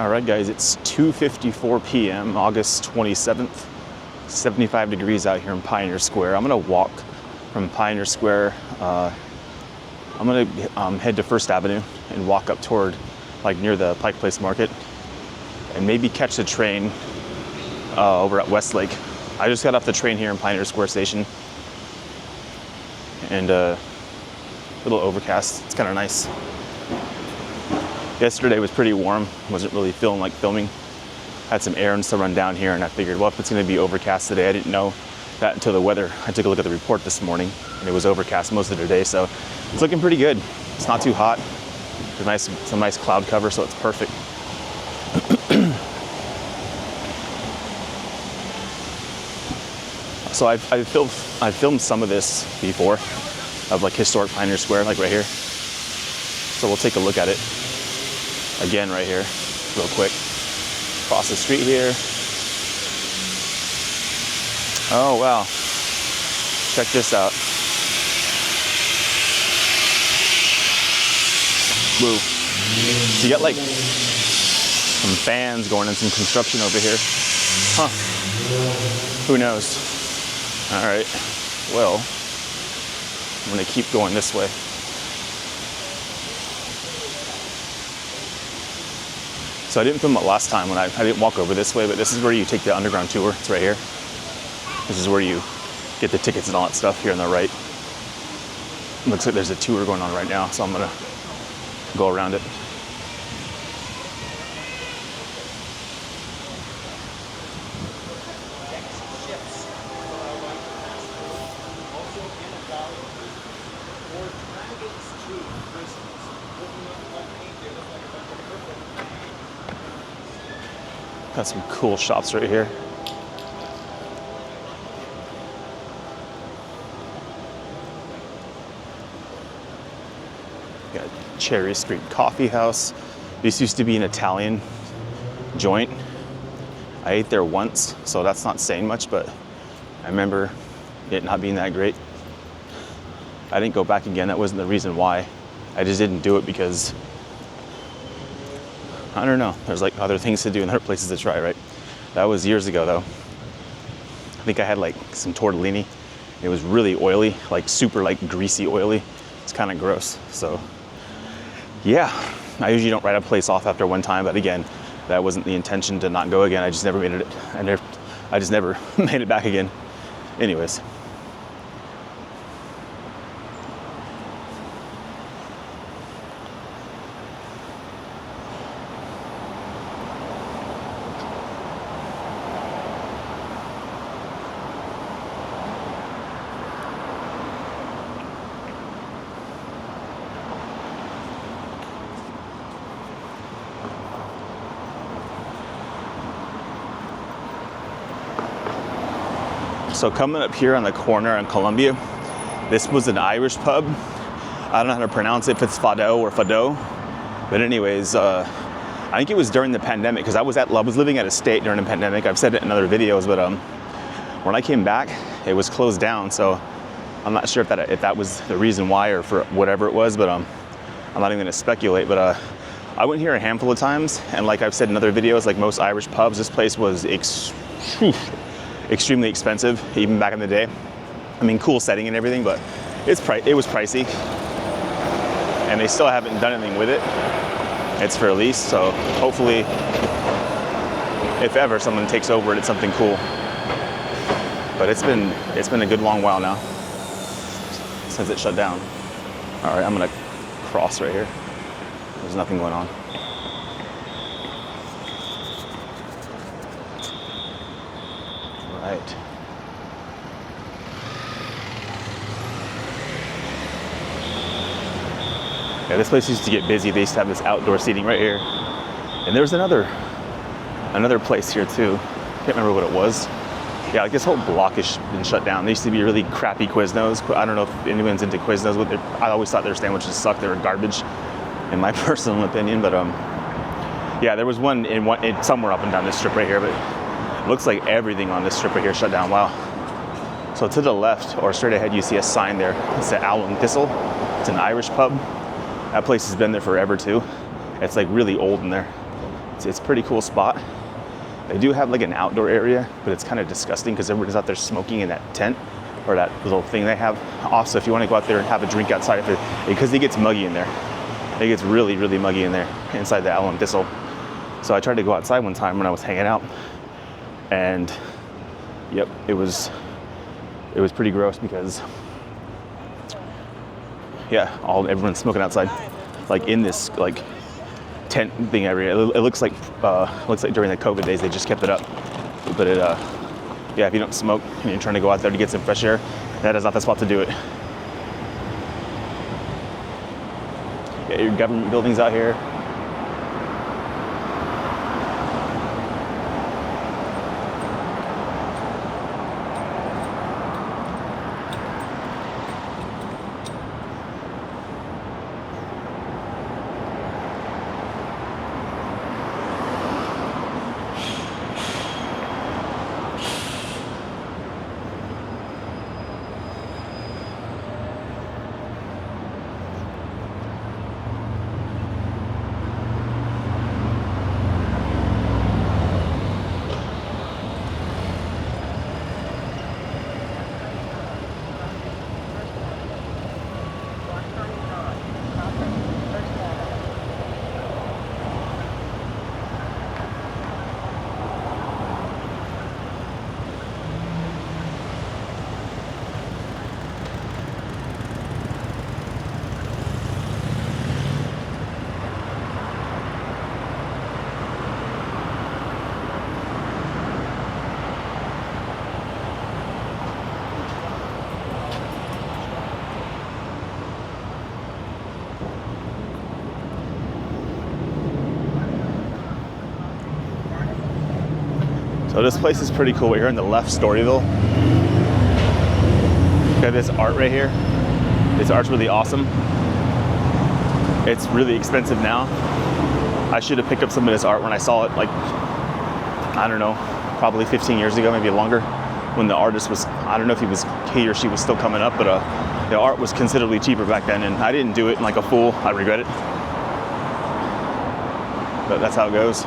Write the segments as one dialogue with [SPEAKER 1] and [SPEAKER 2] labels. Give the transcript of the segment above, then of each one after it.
[SPEAKER 1] All right, guys, it's 2:54 p.m., August 27th, 75 degrees out here in Pioneer Square. I'm gonna walk from Pioneer Square. I'm gonna head to First Avenue and walk up toward, like, near the Pike Place Market, and maybe catch the train over at Westlake. I just got off the train here in Pioneer Square Station, and a little overcast. It's kind of nice. Yesterday was pretty warm. Wasn't really feeling like filming. Had some errands to run down here, and I figured, well, if it's going to be overcast today, I didn't know that until the weather. I took a look at the report this morning, and it was overcast most of the day, so it's looking pretty good. It's not too hot. There's some nice cloud cover, so it's perfect. So I've filmed some of this before, of like historic Pioneer Square, like right here. So we'll take a look at it again right here, real quick. Across the street here. Oh wow, check this out. Woo. So you got like some fans going and some construction over here. Huh, who knows? All right, well, I'm gonna keep going this way. So I didn't film it last time when I didn't walk over this way, but this is where you take the underground tour. It's right here. This is where you get the tickets and all that stuff here on the right. It looks like there's a tour going on right now, so I'm gonna go around it. Got some cool shops right here. Got Cherry Street Coffee House. This used to be an Italian joint. I ate there once, so that's not saying much, but I remember it not being that great. I didn't go back again. That wasn't the reason why. I just didn't do it because I don't know. There's like other things to do and other places to try, right? That was years ago though. I think I had like some tortellini. It was really oily, like super like greasy oily. It's kind of gross. So yeah, I usually don't write a place off after one time, but again, that wasn't the intention to not go again. I just never made it. I just never made it back again. Anyways. So coming up here on the corner on Columbia, this was an Irish pub. I don't know how to pronounce it, if it's Fado or Fado. But anyways, I think it was during the pandemic, because I was living at a state during the pandemic. I've said it in other videos, but when I came back, it was closed down. So I'm not sure if that was the reason why or for whatever it was, but I'm not even gonna speculate. But I went here a handful of times, and like I've said in other videos, like most Irish pubs, this place was extremely expensive, even back in the day. I mean, cool setting and everything, but it was pricey. And they still haven't done anything with it. It's for a lease, so hopefully, if ever someone takes over it, it's something cool. But it's been a good long while now since it shut down. All right, I'm gonna cross right here. There's nothing going on. Right. Yeah, this place used to get busy. They used to have this outdoor seating right here. And there's another place here too. Can't remember what it was. Yeah, like this whole block has been shut down. There used to be really crappy Quiznos. I don't know if anyone's into Quiznos. I always thought their sandwiches sucked. They were garbage, in my personal opinion. But yeah, there was one somewhere up and down this strip right here, but it looks like everything on this strip right here shut down. Wow. So to the left or straight ahead, you see a sign there. It's the Owl and Thistle. It's an Irish pub. That place has been there forever too. It's like really old in there. it's a pretty cool spot. They do have like an outdoor area, but it's kind of disgusting because everybody's out there smoking in that tent or that little thing they have. Also, if you want to go out there and have a drink outside, because it gets muggy in there. It gets really, really muggy in there inside the aloe and thistle. So I tried to go outside one time when I was hanging out, and yep, it was pretty gross because yeah, everyone's smoking outside, like in this like tent thing area. It looks like during the COVID days they just kept it up, but yeah, if you don't smoke and you're trying to go out there to get some fresh air, that is not the spot to do it. Yeah, your government buildings out here. So this place is pretty cool. We're here in the left Storyville. Got this art right here. This art's really awesome. It's really expensive now. I should have picked up some of this art when I saw it, like, I don't know, probably 15 years ago, maybe longer, when the artist was, I don't know if he or she was still coming up, but the art was considerably cheaper back then, and I didn't do it like a fool. I regret it. But that's how it goes.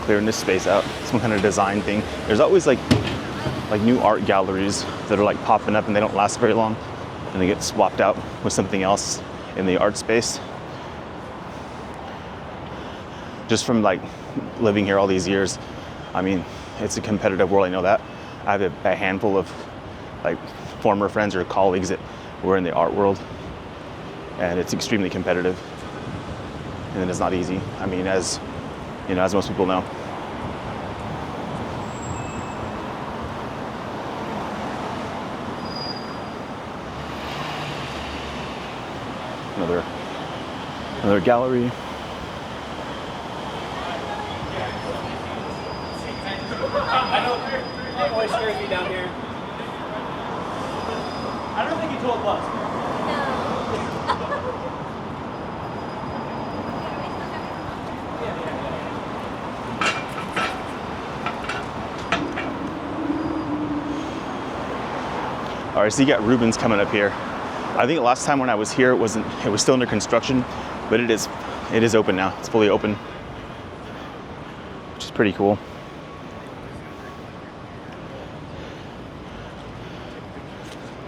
[SPEAKER 1] Clearing this space out, some kind of design thing. There's always like new art galleries that are like popping up and they don't last very long and they get swapped out with something else in the art space. Just from like living here all these years, I mean, it's a competitive world, I know that. I have a handful of like former friends or colleagues that were in the art world, and it's extremely competitive and it's not easy. I mean, as you know, as most people know. Another gallery.
[SPEAKER 2] I know it always scares me down here. I don't think he told us.
[SPEAKER 1] All right, so you got Rubens coming up here. I think last time when I was here, it was still under construction, but it is open now. It's fully open, which is pretty cool.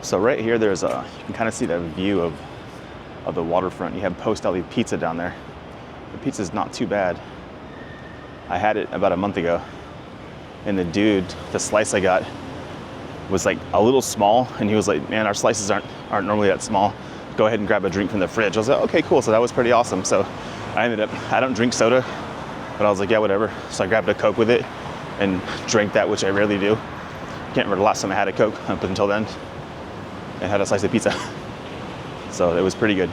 [SPEAKER 1] So right here, you can kind of see the view of the waterfront. You have Post Ali Pizza down there. The pizza's not too bad. I had it about a month ago, and the slice I got was like a little small, and he was like, man, our slices aren't normally that small. Go ahead and grab a drink from the fridge. I was like, okay, cool. So that was pretty awesome. So I don't drink soda, but I was like, yeah, whatever. So I grabbed a Coke with it and drank that, which I rarely do. Can't remember the last time I had a Coke up until then, and had a slice of pizza. So it was pretty good.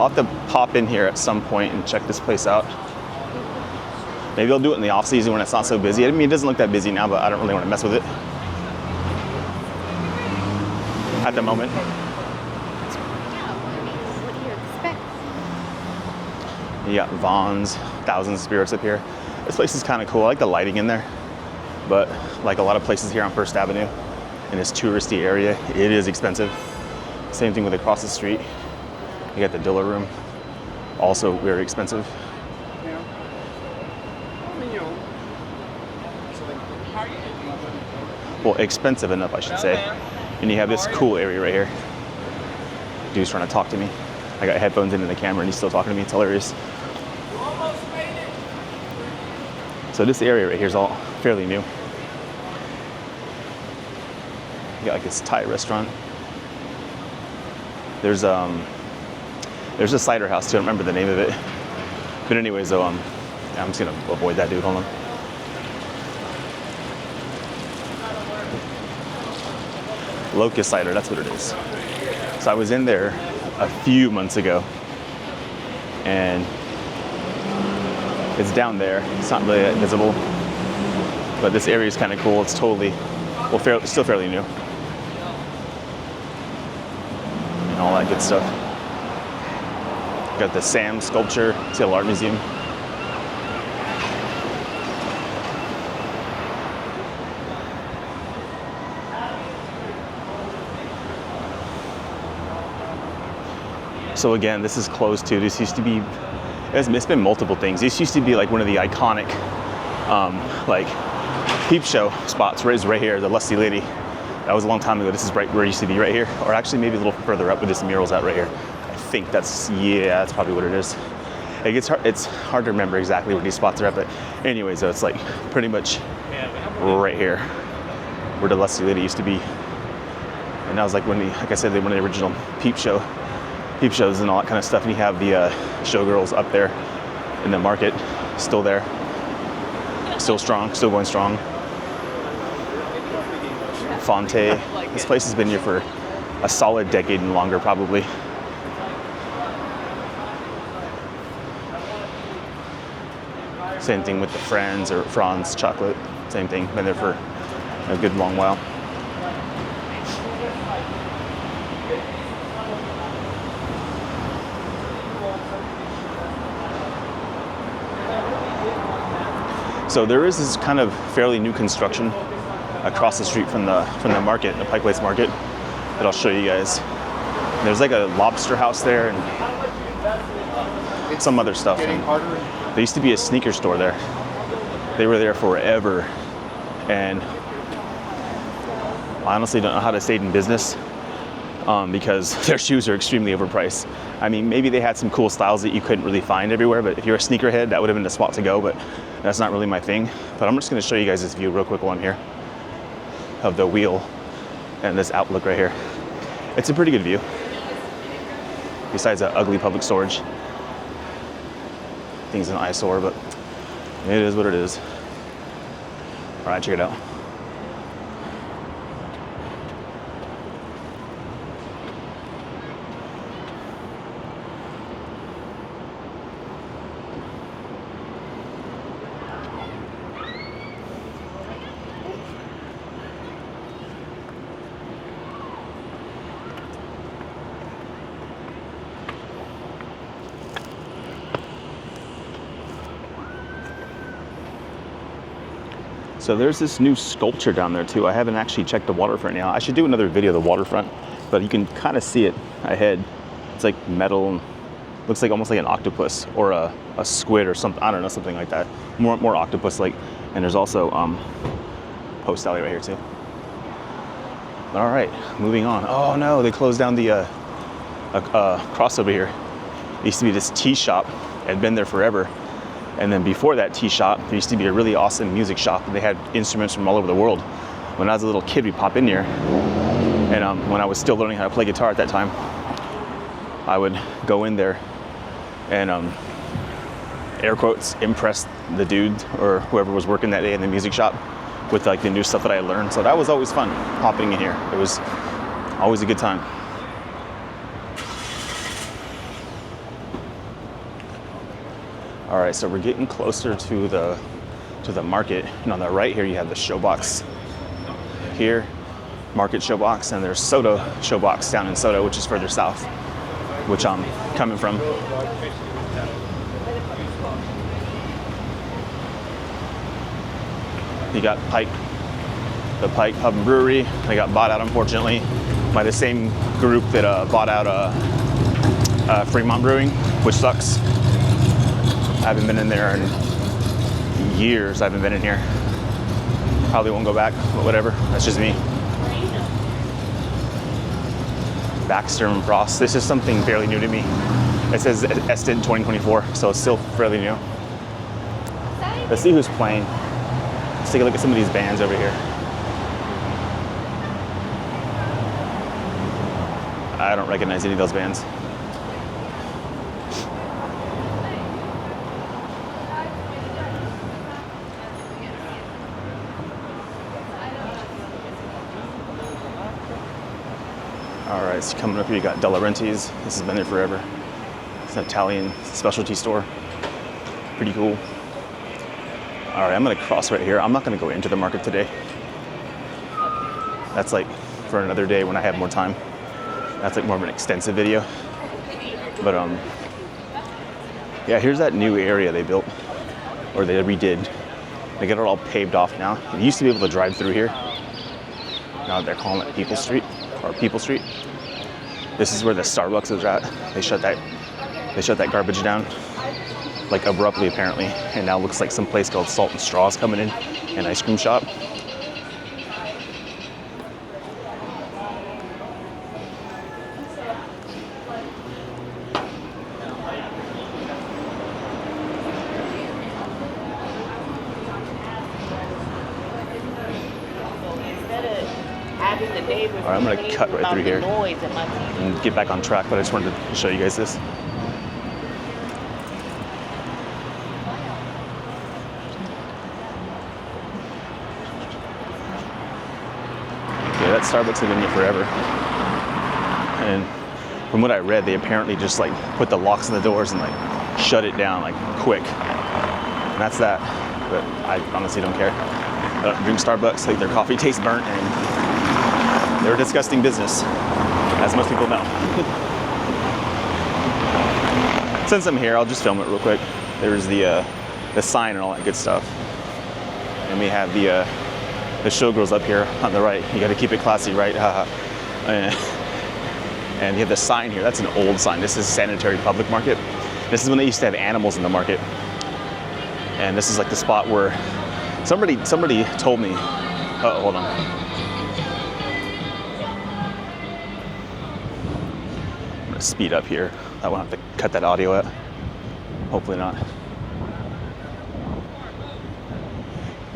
[SPEAKER 1] I'll have to pop in here at some point and check this place out. Maybe I'll do it in the off season when it's not so busy. I mean, it doesn't look that busy now, but I don't really want to mess with it at the moment.
[SPEAKER 3] What do you expect?
[SPEAKER 1] You got Vaughn's, Thousand Spirits up here. This place is kind of cool. I like the lighting in there, but like a lot of places here on First Avenue in this touristy area, it is expensive. Same thing with across the street. You got the Dilla Room, also very expensive. Well, expensive enough, I should say. And you have this cool area right here. Dude's trying to talk to me. I got headphones into the camera and he's still talking to me. It's hilarious. So this area right here is all fairly new. You got like this Thai restaurant. There's a cider house too. I don't remember the name of it. But anyways, though, I'm just gonna avoid that dude. Hold on. Locust cider, that's what it is. So I was in there a few months ago, and it's down there. It's not really that visible, but this area is kind of cool. It's totally, well, still fairly new, and all that good stuff. Got the Sam sculpture, Seattle Art Museum. So again, this is closed too. This used to be, it's been multiple things. This used to be like one of the iconic, like peep show spots. Right here, the Lusty Lady. That was a long time ago. This is right where it used to be, right here, or actually maybe a little further up where this mural's at right here. I think that's probably what it is. It's hard to remember exactly where these spots are at, but anyways, though, it's like pretty much right here where the Lusty Lady used to be. And that was like like I said, one of the original peep shows and all that kind of stuff. And you have the showgirls up there in the market, still there, still strong, still going strong. Fonte. This place has been here for a solid decade and longer, probably. Same thing with the Franz or Franz chocolate. Same thing, been there for a good long while. So there is this kind of fairly new construction across the street from the market, the Pike Place Market, that I'll show you guys. There's like a lobster house there and some other stuff. And there used to be a sneaker store there. They were there forever, and I honestly don't know how they stayed in business because their shoes are extremely overpriced. I mean, maybe they had some cool styles that you couldn't really find everywhere, but if you're a sneakerhead, that would have been the spot to go, but that's not really my thing. But I'm just gonna show you guys this view real quick while I'm here of the wheel and this outlook right here. It's a pretty good view, besides that ugly public storage. Thing's an eyesore, but it is what it is. All right, check it out. So there's this new sculpture down there too. I haven't actually checked the waterfront now. I should do another video of the waterfront, but you can kind of see it ahead. It's like metal and looks like almost like an octopus or a squid or something. I don't know, something like that. More octopus like. And there's also Post Alley right here too. All right, moving on. Oh no, they closed down the cross over here. It used to be this tea shop. It had been there forever. And then before that tea shop, there used to be a really awesome music shop. They had instruments from all over the world. When I was a little kid, we'd pop in here. And when I was still learning how to play guitar at that time, I would go in there and, air quotes, impress the dude or whoever was working that day in the music shop with like the new stuff that I learned. So that was always fun, popping in here. It was always a good time. All right, so we're getting closer to the market, and on the right here you have the Showbox. Here, Market Showbox, and there's Soto Showbox down in Soto, which is further south, which I'm coming from. You got Pike, the Pike Pub and Brewery. They got bought out, unfortunately, by the same group that bought out Fremont Brewing, which sucks. I haven't been in there in years. I haven't been in here. Probably won't go back, but whatever. That's just me. Baxter and Frost. This is something fairly new to me. It says Ested 2024, so it's still fairly new. Let's see who's playing. Let's take a look at some of these bands over here. I don't recognize any of those bands. All right, so coming up here, you got De Laurentiis. This has been there forever. It's an Italian specialty store. Pretty cool. All right, I'm gonna cross right here. I'm not gonna go into the market today. That's like for another day when I have more time. That's like more of an extensive video. But yeah, here's that new area they built, or they redid. They got it all paved off now. You used to be able to drive through here. Now they're calling it People Street, or People Street. This is where the Starbucks is at. They shut that garbage down, like abruptly apparently, and now looks like some place called Salt and Straws coming in, an ice cream shop. All right, I'm gonna cut right through here and get back on track, but I just wanted to show you guys this. Yeah, that Starbucks has been here forever. And from what I read, they apparently just like put the locks on the doors and like shut it down like quick. And that's that. But I honestly don't care. I don't drink Starbucks, like their coffee tastes burnt, and they're a disgusting business, as most people know. Since I'm here, I'll just film it real quick. There's the sign and all that good stuff. And we have the showgirls up here on the right. You gotta keep it classy, right? And you have the sign here. That's an old sign. This is Sanitary Public Market. This is when they used to have animals in the market. And this is like the spot where somebody told me, oh, hold on. Speed up here. I won't have to cut that audio out. Hopefully not.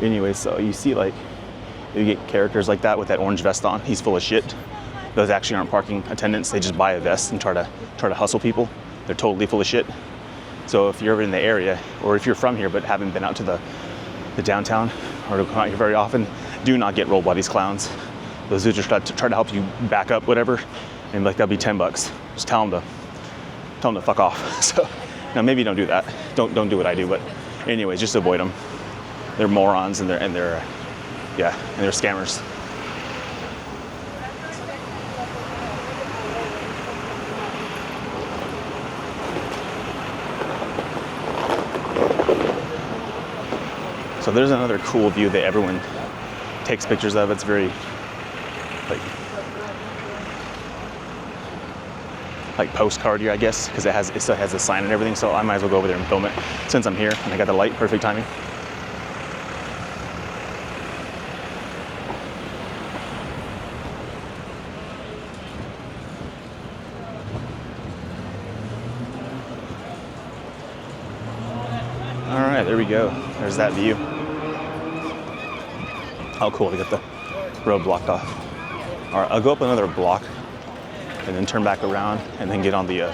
[SPEAKER 1] Anyway, so you see like, you get characters like that with that orange vest on. He's full of shit. Those actually aren't parking attendants. They just buy a vest and try to hustle people. They're totally full of shit. So if you're ever in the area, or if you're from here but haven't been out to the downtown or to come out here very often, do not get rolled by these clowns. Those dudes just try to help you back up, whatever, and like that'll be $10. Just tell them to fuck off. So now maybe don't do that. Don't do what I do. But anyways, just avoid them. They're morons and they're scammers. So there's another cool view that everyone takes pictures of. It's very like postcardy, I guess, because it still has a sign and everything. So I might as well go over there and film it since I'm here and I got the light. Perfect timing. All right, there we go. There's that view. Oh, cool. They got the road blocked off. All right, I'll go up another block and then turn back around and then get on the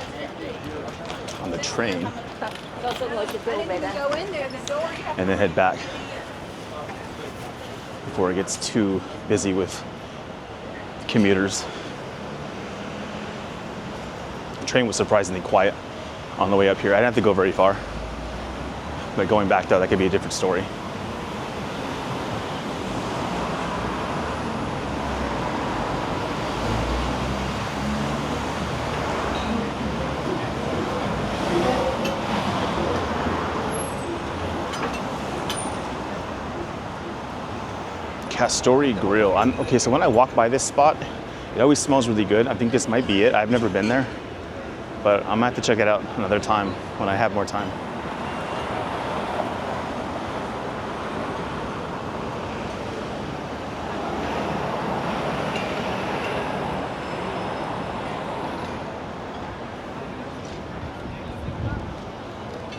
[SPEAKER 1] train and then head back before it gets too busy with commuters. The train was surprisingly quiet on the way up here. I didn't have to go very far. But going back though, that could be a different story. Castori Grill. Okay, so when I walk by this spot, it always smells really good. I think this might be it. I've never been there, but I'm gonna have to check it out another time when I have more time.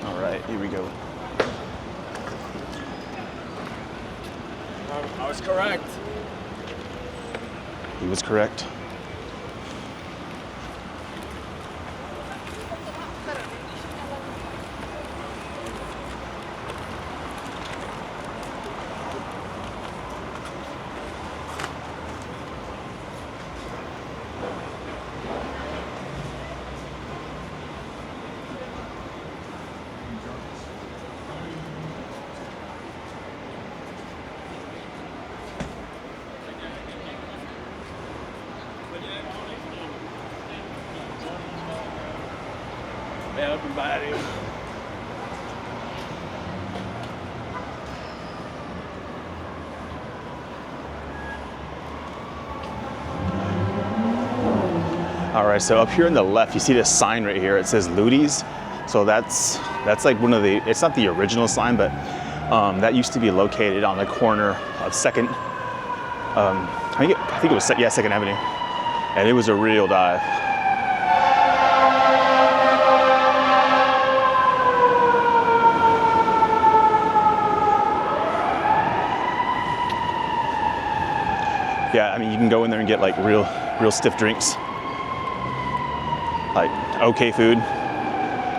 [SPEAKER 1] All right, here we go.
[SPEAKER 2] I was correct.
[SPEAKER 1] He was correct.
[SPEAKER 2] Everybody.
[SPEAKER 1] All right, so up here on the left, you see this sign right here. It says Ludi's. So that's like one of the, it's not the original sign, but that used to be located on the corner of Second, I think it was, yeah, Second Avenue. And it was a real dive. Yeah, I mean, you can go in there and get like real stiff drinks, like okay food,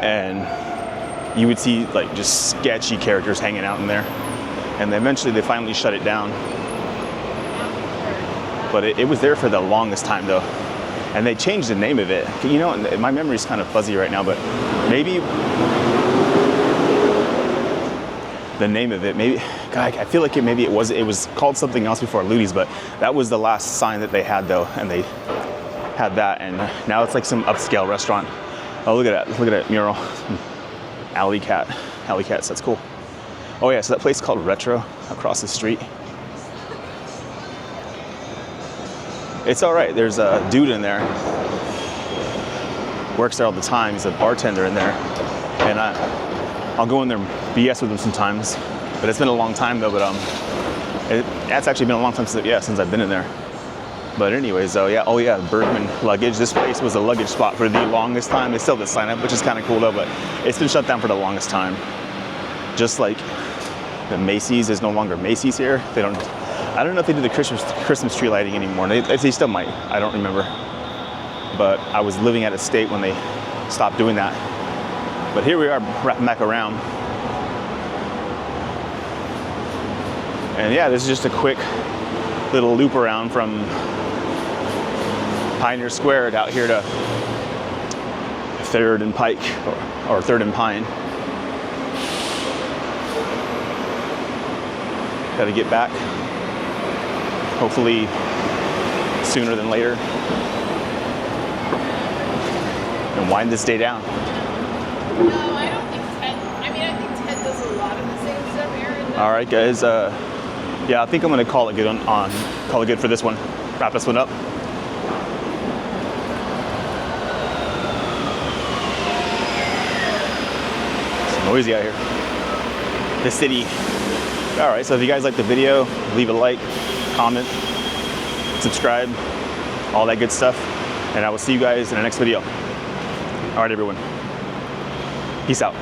[SPEAKER 1] and you would see like just sketchy characters hanging out in there. And eventually they finally shut it down. But it was there for the longest time though. And they changed the name of it. You know, my memory's kind of fuzzy right now, but maybe the name of it, maybe, God, I feel like it was called something else before Ludi's, but that was the last sign that they had though, and they had that, and now it's like some upscale restaurant. Oh, look at that mural. Alley Cats, that's cool. Oh yeah, so that place called Retro across the street. It's all right, there's a dude in there, works there all the time, he's a bartender in there, and I'll go in there and BS with him sometimes, but it's been a long time though. But that's actually been a long time since I've been in there. But anyways, oh yeah, Bergman Luggage. This place was a luggage spot for the longest time. They still have the sign up, which is kind of cool though. But it's been shut down for the longest time. Just like the Macy's is no longer Macy's here. They don't. I don't know if they do the Christmas tree lighting anymore. They still might. I don't remember. But I was living at a state when they stopped doing that. But here we are wrapping back around. And yeah, this is just a quick little loop around from Pioneer Square out here to 3rd and Pike, or 3rd and Pine. Got to get back, hopefully sooner than later, and wind this day down.
[SPEAKER 3] No, I don't think Ted, I think Ted does a lot of the same stuff Aaron does.
[SPEAKER 1] All right, guys. Yeah, I think I'm gonna call it good call it good for this one. Wrap this one up. It's noisy out here. The city. All right, so if you guys like the video, leave a like, comment, subscribe, all that good stuff, and I will see you guys in the next video. All right, everyone. Peace out.